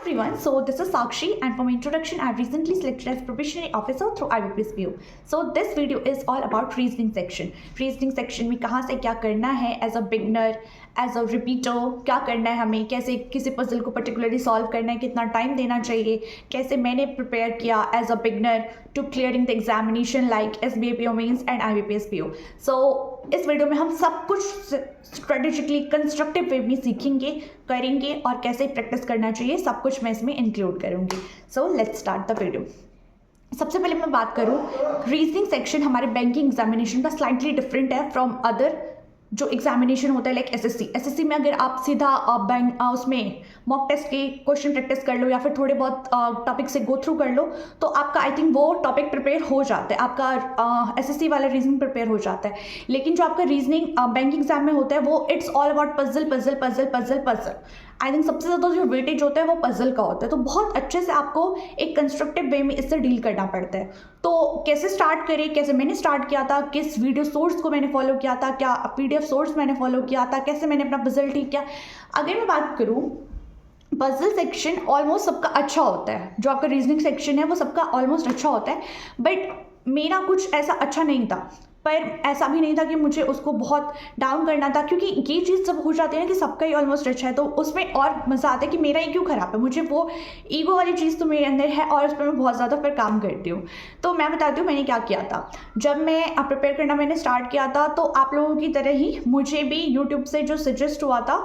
everyone, so this is Sakshi and for my introduction I have recently selected as probationary officer through IBPS PO. So this video is all about reasoning section. Reasoning section में कहाँ से क्या करना है as a beginner, as a repeater, क्या करना है हमें, कैसे किसी पजल को पर्टिकुलरली सॉल्व करना है, कितना टाइम देना चाहिए, कैसे मैंने प्रिपेयर किया as a beginner to clearing the examination like SBA PO mains and IBPS PO. So इस वीडियो में हम सब कुछ स्ट्रेटेजिकली कंस्ट्रक्टिव वे में सीखेंगे, करेंगे और कैसे प्रैक्टिस करना चाहिए सब कुछ मैं इसमें इंक्लूड करूँगी. So let's start the video. सबसे पहले मैं बात करूँ, रीजनिंग सेक्शन हमारे बैंकिंग एग्जामिनेशन का स्लाइटली डिफरेंट है फ्रॉम अदर जो एग्जामिनेशन होता है लाइक एसएससी में अगर आप सीधा बैंक उसमें मॉक टेस्ट के क्वेश्चन प्रैक्टिस कर लो या फिर थोड़े बहुत टॉपिक से गो थ्रू कर लो तो आपका आई थिंक वो टॉपिक प्रिपेयर हो जाता है, आपका एसएससी वाला रीजनिंग प्रिपेयर हो जाता है. लेकिन जो आपका रीजनिंग बैंक एग्जाम में होता है वो it's all about puzzle puzzle puzzle puzzle puzzle. I think सबसे ज़्यादा जो वेटेज होता है वो पजल का होता है. तो बहुत अच्छे से आपको एक कंस्ट्रक्टिव वे में इससे डील करना पड़ता है. तो कैसे स्टार्ट करें, कैसे मैंने स्टार्ट किया था, किस वीडियो सोर्स को मैंने फॉलो किया था, क्या PDF सोर्स मैंने फॉलो किया था, कैसे मैंने अपना पजल ठीक किया. अगर मैं बात करूँ, पजल सेक्शन ऑलमोस्ट सबका अच्छा होता है. जो आपका रीजनिंग सेक्शन है वो सबका ऑलमोस्ट अच्छा होता है, बट मेरा कुछ ऐसा अच्छा नहीं था. पर ऐसा भी नहीं था कि मुझे उसको बहुत डाउन करना था, क्योंकि ये चीज़ जब हो जाती है ना कि सबका ही ऑलमोस्ट अच्छा है तो उसमें और मज़ा आता है कि मेरा ही क्यों ख़राब है. मुझे वो ईगो वाली चीज़ तो मेरे अंदर है और उस पर मैं बहुत ज़्यादा फिर काम करती हूँ. तो मैं बताती हूँ मैंने क्या किया था. जब मैं प्रिपेयर करना मैंने स्टार्ट किया था तो आप लोगों की तरह ही मुझे भी यूट्यूब से जो सजेस्ट हुआ था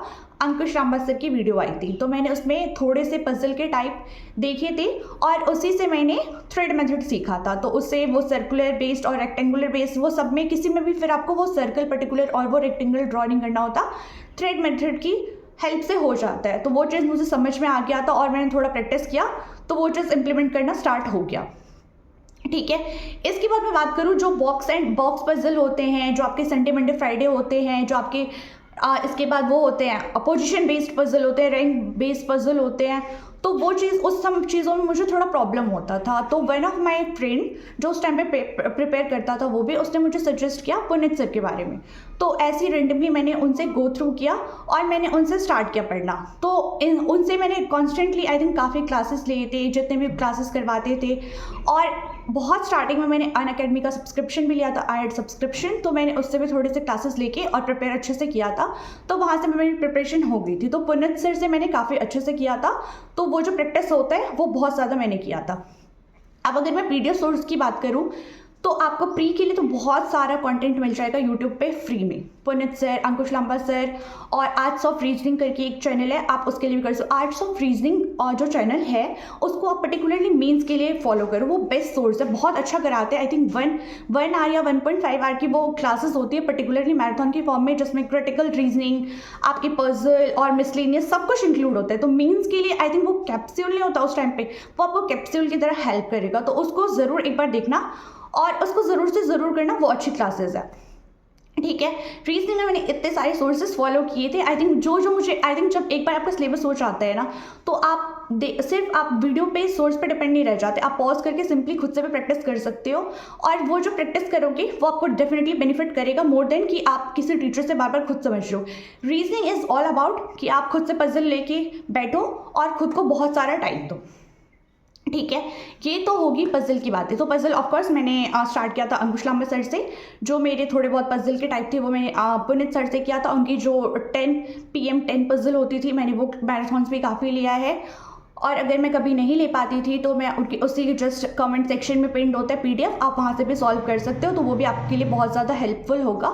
अंकुश रामबा सर की वीडियो आई थी, तो मैंने उसमें थोड़े से पजल के टाइप देखे थे और उसी से मैंने थ्रेड मेथड सीखा था. तो उससे वो सर्कुलर बेस्ड और रेक्टेंगुलर बेस्ड वो सब में किसी में भी फिर आपको वो सर्कल पर्टिकुलर और वो रेक्टेंगल ड्रॉ नहीं करना होता, थ्रेड मेथड की हेल्प से हो जाता है. तो वो चीज़ मुझे समझ में आ गया था और मैंने थोड़ा प्रैक्टिस किया तो वो चीज़ इम्प्लीमेंट करना स्टार्ट हो गया. ठीक है. इसके बाद मैं बात करूँ, जो बॉक्स एंड बॉक्स पजल होते हैं, जो आपके संडे मंडे फ्राइडे होते हैं, जो आपके इसके बाद वो होते हैं अपोजिशन बेस्ड पजल होते हैं, रैंक बेस्ड पजल होते हैं, तो वो चीज़ उस सब चीज़ों में मुझे थोड़ा प्रॉब्लम होता था. तो वन ऑफ माय फ्रेंड जो उस टाइम पे प्रिपेयर करता था वो भी उसने मुझे सजेस्ट किया पुनीत सर के बारे में. तो ऐसे रेंडमली मैंने उनसे गो थ्रू किया और मैंने उनसे स्टार्ट किया पढ़ना. तो उनसे मैंने कॉन्स्टेंटली आई थिंक काफ़ी क्लासेस लिए थे, जितने भी क्लासेस करवाते थे. और बहुत स्टार्टिंग में मैंने अनअकैडमी का सब्सक्रिप्शन भी लिया था, IELTS सब्सक्रिप्शन, तो मैंने उससे भी थोड़े से क्लासेस लेके और प्रिपेयर अच्छे से किया था. तो वहाँ से मेरी प्रिपरेशन हो गई थी. तो पुनीत सर से मैंने काफ़ी अच्छे से किया था, तो वो जो प्रैक्टिस होता है वो बहुत ज़्यादा मैंने किया था. अब अगर मैं PDF सोर्स की बात करूँ तो आपको प्री के लिए तो बहुत सारा कंटेंट मिल जाएगा यूट्यूब पे फ्री में. पुनीत सर, अंकुश लांबा सर और आर्ट्स ऑफ रीजनिंग करके एक चैनल है, आप उसके लिए भी कर सकते हो. आर्ट्स ऑफ रीजनिंग और जो चैनल है उसको आप पर्टिकुलरली मेंस के लिए फॉलो करो, वो बेस्ट सोर्स है, बहुत अच्छा कराते हैं. आई थिंक 1 आवर या 1.5 आवर की वो क्लासेस होती है पर्टिकुलरली मैराथन की फॉर्म में, जिसमें क्रिटिकल रीजनिंग, आपके पजल और मिसलेनियस सब कुछ इंक्लूड होता है. तो मेंस के लिए आई थिंक वो कैप्सूल नहीं होता उस टाइम पे, वो आपको कैप्सूल की तरह हेल्प करेगा. तो उसको ज़रूर एक बार देखना और उसको ज़रूर से ज़रूर करना, वो अच्छी क्लासेस है. ठीक है. रीजनिंग में मैंने इतने सारे सोर्सेज फॉलो किए थे. आई थिंक जो मुझे आई थिंक जब एक बार आपका सिलेबस हो जाता है ना तो आप सिर्फ आप वीडियो पे सोर्स पे डिपेंड नहीं रह जाते, आप पॉज करके सिंपली खुद से भी प्रैक्टिस कर सकते हो. और वो जो प्रैक्टिस करोगे वो आपको डेफिनेटली बेनिफिट करेगा मोर देन कि आप किसी टीचर से बार बार खुद समझ रहे हो. रीजनिंग इज़ ऑल अबाउट कि आप खुद से पजल लेके बैठो और खुद को बहुत सारा टाइम दो. ठीक है. ये तो होगी पजल की बातें. तो पजल ऑफकोर्स मैंने स्टार्ट किया था अंकुश लांबा सर से. जो मेरे थोड़े बहुत पजल के टाइप थे वो मैंने पुनीत सर से किया था. उनकी जो 10 PM 10 पजल होती थी मैंने वो मैराथन्स भी काफ़ी लिया है. और अगर मैं कभी नहीं ले पाती थी तो मैं उनकी उसी के जस्ट कमेंट सेक्शन में पिन्ड होता है PDF, आप वहाँ से भी सॉल्व कर सकते हो. तो वो भी आपके लिए बहुत ज़्यादा हेल्पफुल होगा.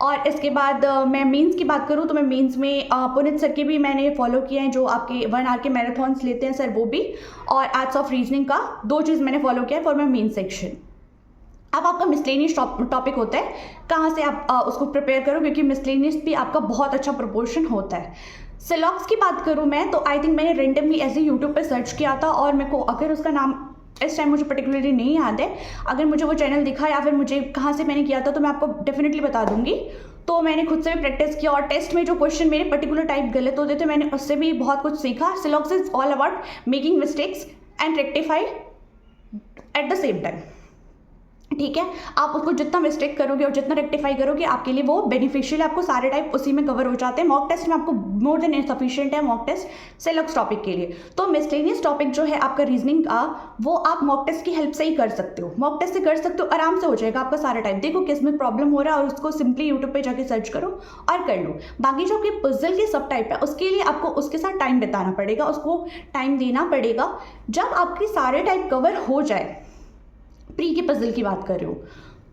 और इसके बाद मैं मेंस की बात करूँ तो मैं मेंस में पुनीत सर के भी मैंने फॉलो किए हैं, जो आपके 1 आवर के मैराथन्स लेते हैं सर, वो भी. और आर्ट्स ऑफ रीजनिंग का 2 चीज़ मैंने फॉलो किया है फॉर माई मेन सेक्शन. अब आपका मिसलेनियस टॉपिक होता है, कहाँ से आप उसको प्रिपेयर करो, क्योंकि मिसलेनियस भी आपका बहुत अच्छा प्रोपोर्शन होता है. सिलॉक्स की बात करूँ मैं तो आई थिंक मैंने रेंडमली ऐसे यूट्यूब पे सर्च किया था और मेरे को अगर उसका नाम इस टाइम मुझे पर्टिकुलरली नहीं याद है, अगर मुझे वो चैनल दिखा या फिर मुझे कहाँ से मैंने किया था तो मैं आपको डेफिनेटली बता दूंगी. तो मैंने खुद से भी प्रैक्टिस किया और टेस्ट में जो क्वेश्चन मेरे पर्टिकुलर टाइप गलत होते थे मैंने उससे भी बहुत कुछ सीखा. Silox is all about making mistakes and rectify at the same time. ठीक है, आप उसको जितना मिस्टेक करोगे और जितना रेक्टिफाई करोगे आपके लिए वो बेनिफिशियल है, आपको सारे टाइप उसी में कवर हो जाते हैं। मॉक टेस्ट में आपको मोर देन इनसफिशिएंट है मॉक टेस्ट सिलेक्ट टॉपिक के लिए। तो मिसलेनियस टॉपिक जो है आपका रीजनिंग का, वो आप मॉक टेस्ट की हेल्प से ही कर सकते हो, मॉक टेस्ट से कर सकते हो, आराम से हो जाएगा आपका सारा टाइप। देखो किस में प्रॉब्लम हो रहा है और उसको सिंपली यूट्यूब पर जाके सर्च करो और कर लो। बाकी जो आपके पजल के सब टाइप है उसके लिए आपको उसके साथ टाइम बिताना पड़ेगा, उसको टाइम देना पड़ेगा। जब आपके सारे टाइप कवर हो जाए, प्री के पजल की बात कर रहे हो,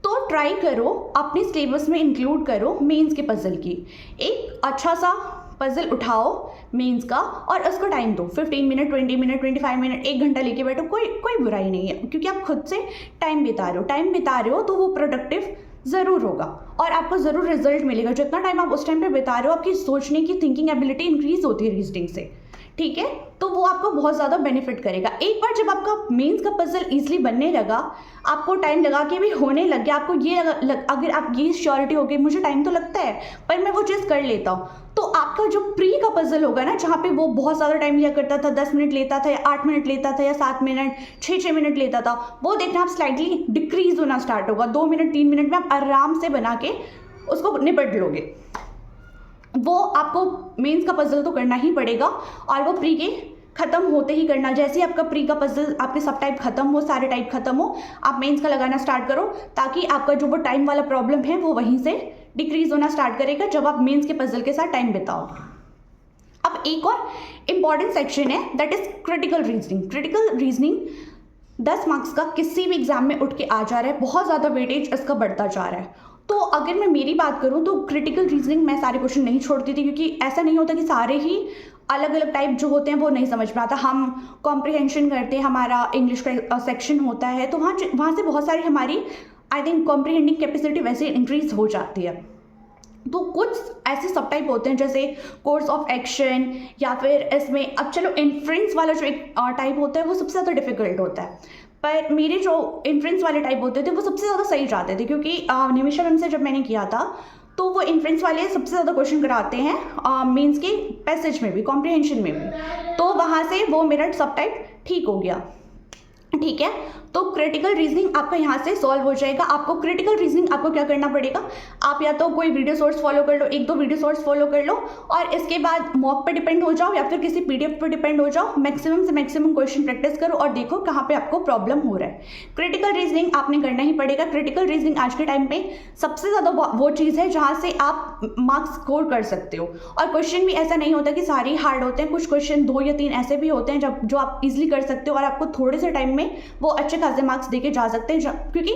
तो ट्राई करो अपने सिलेबस में इंक्लूड करो मेंस के पजल की। एक अच्छा सा पजल उठाओ मेंस का और उसको टाइम दो, 15 मिनट, 20 मिनट, 25 मिनट, 1 घंटा लेके बैठो, कोई बुराई नहीं है, क्योंकि आप खुद से टाइम बिता रहे हो तो वो प्रोडक्टिव ज़रूर होगा और आपको ज़रूर रिजल्ट मिलेगा। जितना टाइम आप उस टाइम पे बिता रहे हो, आपकी सोचने की थिंकिंग एबिलिटी इंक्रीज होती है रीजनिंग से, ठीक है, तो वो आपको बहुत ज़्यादा बेनिफिट करेगा। एक बार जब आपका मेंस का पजल इजीली बनने लगा, आपको टाइम लगा के भी होने लग गया, आपको ये अगर आप ये श्योरिटी हो गई मुझे टाइम तो लगता है पर मैं वो चीज़ कर लेता हूँ, तो आपका जो प्री का पजल होगा ना, जहाँ पे वो बहुत ज़्यादा टाइम लिया करता था, 10 मिनट लेता था या 8 मिनट लेता था या 7 मिनट, 6 मिनट लेता था, वो देखना आप स्लाइटली डिक्रीज होना स्टार्ट होगा। 2 मिनट 3 मिनट में आप आराम से बना के उसको निपट लोगे। वो आपको मेंस का पजल तो करना ही पड़ेगा और वो प्री के खत्म होते ही करना। जैसे ही आपका प्री का पजल, आपके सब टाइप खत्म हो, सारे टाइप खत्म हो, आप मेंस का लगाना स्टार्ट करो, ताकि आपका जो वो टाइम वाला प्रॉब्लम है वो वहीं से डिक्रीज होना स्टार्ट करेगा जब आप मेंस के पजल के साथ टाइम बिताओगे। अब एक और इम्पॉर्टेंट सेक्शन है, that is critical reasoning. Critical reasoning 10 marks का किसी भी एग्जाम में उठ के आ जा रहा है, बहुत ज़्यादा वेटेज इसका बढ़ता जा रहा है। तो अगर मैं मेरी बात करूं तो क्रिटिकल रीजनिंग मैं सारे क्वेश्चन नहीं छोड़ती थी, क्योंकि ऐसा नहीं होता कि सारे ही अलग अलग टाइप जो होते हैं वो नहीं समझ में आता। हम कॉम्प्रिहेंशन करते हैं, हमारा इंग्लिश का सेक्शन होता है, तो वहाँ से बहुत सारी हमारी आई थिंक कॉम्प्रिहेंडिंग कैपेसिटी वैसे इंक्रीज हो जाती है। तो कुछ ऐसे सब टाइप होते हैं जैसे कोर्स ऑफ एक्शन, या फिर इसमें अब चलो इन्फ्रेंस वाला जो एक टाइप होता है वो सबसे ज़्यादा डिफिकल्ट होता है, पर मेरे जो इन्फ्रेंस वाले टाइप होते थे वो सबसे ज़्यादा सही जाते थे, क्योंकि निमिषा मैम से जब मैंने किया था तो वो इन्फ्रेंस वाले सबसे ज़्यादा क्वेश्चन कराते हैं मीन्स के पैसेज में भी, कॉम्प्रिहेंशन में भी, तो वहाँ से वो मेरा सब टाइप ठीक हो गया, ठीक है। तो क्रिटिकल रीजनिंग आपका यहाँ से सॉल्व हो जाएगा। आपको क्रिटिकल रीजनिंग आपको क्या करना पड़ेगा, आप या तो कोई वीडियो सोर्स फॉलो कर लो, 1-2 वीडियो सोर्स फॉलो कर लो और इसके बाद मॉक पे डिपेंड हो जाओ या फिर किसी पीडीएफ पे डिपेंड हो जाओ। मैक्सिमम से मैक्सिमम क्वेश्चन प्रैक्टिस करो और देखो कहाँ पे आपको प्रॉब्लम हो रहा है। क्रिटिकल रीजनिंग आपने करना ही पड़ेगा। क्रिटिकल रीजनिंग आज के टाइम पे सबसे ज़्यादा वो चीज़ है जहाँ से आप मार्क्स स्कोर कर सकते हो, और क्वेश्चन भी ऐसा नहीं होता कि सारे ही हार्ड होते हैं, कुछ क्वेश्चन 2 या 3 ऐसे भी होते हैं जो आप इजिली कर सकते हो और आपको थोड़े से टाइम में वो अच्छे खासे मार्क्स देके जा सकते हैं। क्योंकि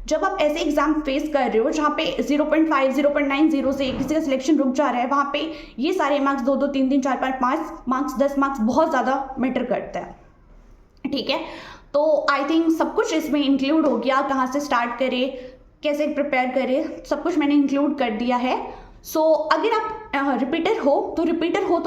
जब आप ऐसे एग्जाम फेस कर रहे हो जहाँ पे 0.5, 0.90 से किसी का सिलेक्शन रुक जा रहा है, वहाँ पे ये सारे मार्क्स 2-2, 3-3, 4-5, 5 मार्क्स, 10 मार्क्स बहुत ज़्यादा मैटर करता है, ठीक है। तो आई थिंक सब कुछ इसमें इंक्लूड हो गया, कहाँ से स्टार्ट करें, कैसे प्रिपेयर करें, सब कुछ मैंने इंक्लूड कर दिया है। सो अगर आप रिपीटर हो तो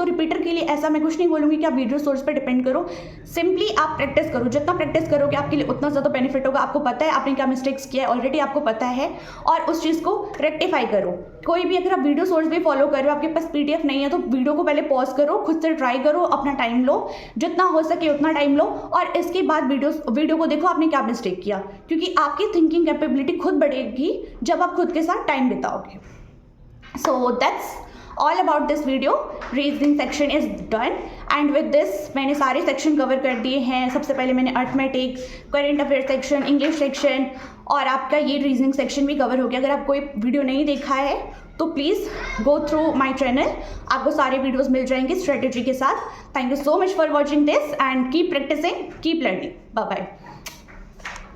रिपीटर के लिए ऐसा मैं कुछ नहीं बोलूँगी कि आप वीडियो सोर्स पर डिपेंड करो। सिंपली आप प्रैक्टिस करो, जितना प्रैक्टिस करोगे आपके लिए उतना ज़्यादा बेनिफिट होगा। आपको पता है आपने क्या मिस्टेक्स किया है, ऑलरेडी आपको पता है, और उस चीज़ को रेक्टिफाई करो। कोई भी अगर आप वीडियो सोर्स भी फॉलो कर रहे हो, आपके पास पीडीएफ नहीं है तो वीडियो को पहले पॉज करो, खुद से ट्राई करो, अपना टाइम लो, जितना हो सके उतना टाइम लो, और इसके बाद वीडियो को देखो आपने क्या मिस्टेक किया, क्योंकि आपकी थिंकिंग कैपेबिलिटी खुद बढ़ेगी जब आप खुद के साथ time बिताओगे। So that's all about this video. Reasoning section is done and with this मैंने सारे सेक्शन कवर कर दिए हैं। सबसे पहले मैंने arithmetic, current affair section, English section और आपका ये रीजनिंग सेक्शन भी कवर हो गया। अगर आप कोई वीडियो नहीं देखा है तो please go through my channel, आपको सारे वीडियोज़ मिल जाएंगे स्ट्रेटेजी के साथ। Thank you so much for watching this and keep practising, keep learning. Bye bye.